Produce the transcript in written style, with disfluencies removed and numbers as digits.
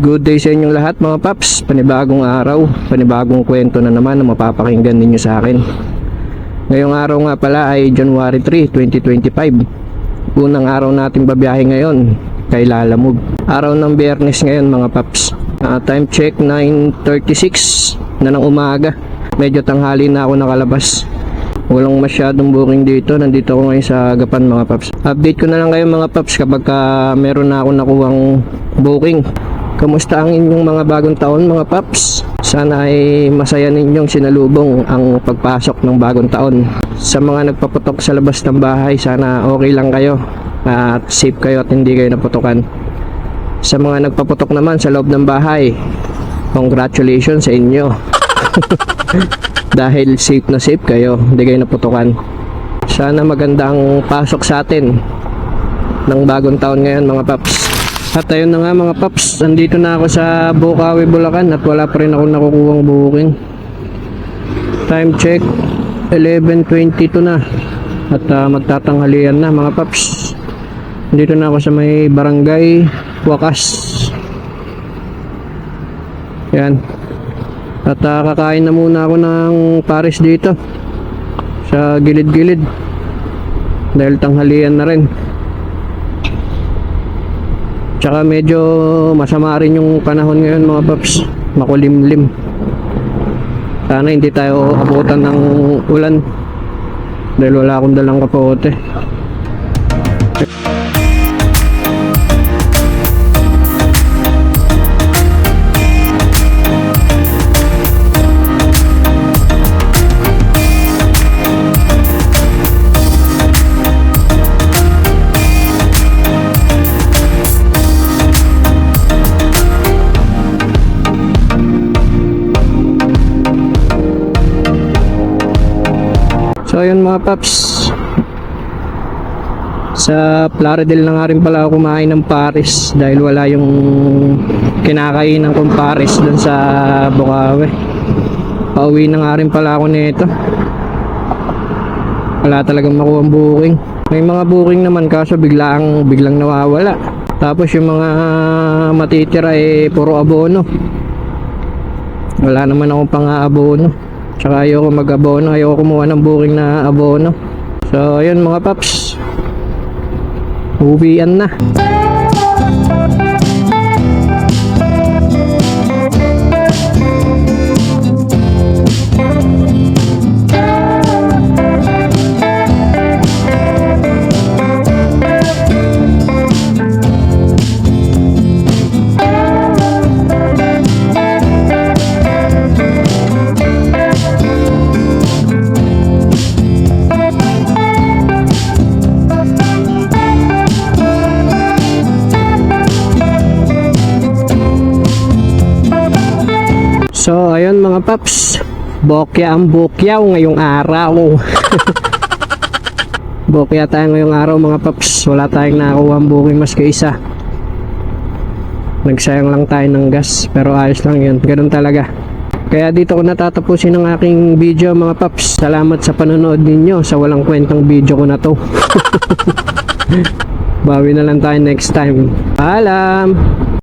Good day sa inyong lahat mga paps. Panibagong araw, panibagong kwento na naman na mapapakinggan ninyo sa akin. Ngayong araw nga pala ay January 3, 2025. Unang araw natin babiyahe ngayon kay Lalamove. Araw ng Biyernes ngayon mga paps. Time check 9:36 na ng umaga. Medyo tanghali na ako nakalabas. Walang masyadong booking dito. Nandito ako ngayon sa Gapan mga paps. Update ko na lang kayo mga paps kapag meron na ako nakuhang booking. Kamusta ang inyong mga bagong taon mga paps? Sana ay masaya ninyong sinalubong ang pagpasok ng bagong taon. Sa mga nagpaputok sa labas ng bahay, sana okay lang kayo at safe kayo at hindi kayo naputukan. Sa mga nagpaputok naman sa loob ng bahay, congratulations sa inyo. Dahil safe na safe kayo, hindi kayo naputukan. Sana magandang pasok sa atin ng bagong taon ngayon mga paps. At ayun na nga mga paps, andito na ako sa Bocaue, Bulacan at wala pa rin ako nakukuhang booking. Time check 11:22 na at magtatanghalian na mga paps. Andito na ako sa may barangay Wakas. Yan. At kakain na muna ako ng pares dito sa gilid-gilid dahil tanghalian na rin. Tsaka medyo masama rin yung panahon ngayon mga paps, makulimlim. Sana hindi tayo abutan ng ulan dahil wala akong dalang kapote. So ayun mga paps, sa Plaridel na nga rin pala ako kumain ng pares dahil wala yung kinakainan kong pares dun sa Bocaue. Pauwi na nga rin pala ako nito. Wala talagang makuha ang booking. May mga booking naman kaso biglang nawawala. Tapos yung mga matitira puro abono. Wala naman akong pang-aabono. Tsaka ayoko mag-abono, ayoko kumuha ng booking na abono. So ayun mga paps, uwian na. So ayun mga paps, bokya ang bokyaw ngayong araw. Bokya tayo ngayong araw mga paps. Wala tayong nakakuha ang booking maski isa. Nagsayang lang tayo ng gas, pero ayos lang yun, ganun talaga. Kaya dito ko natatapusin ang aking video mga paps. Salamat sa panonood ninyo sa walang kwentang video ko na to. Bawi na lang tayo next time. Paalam!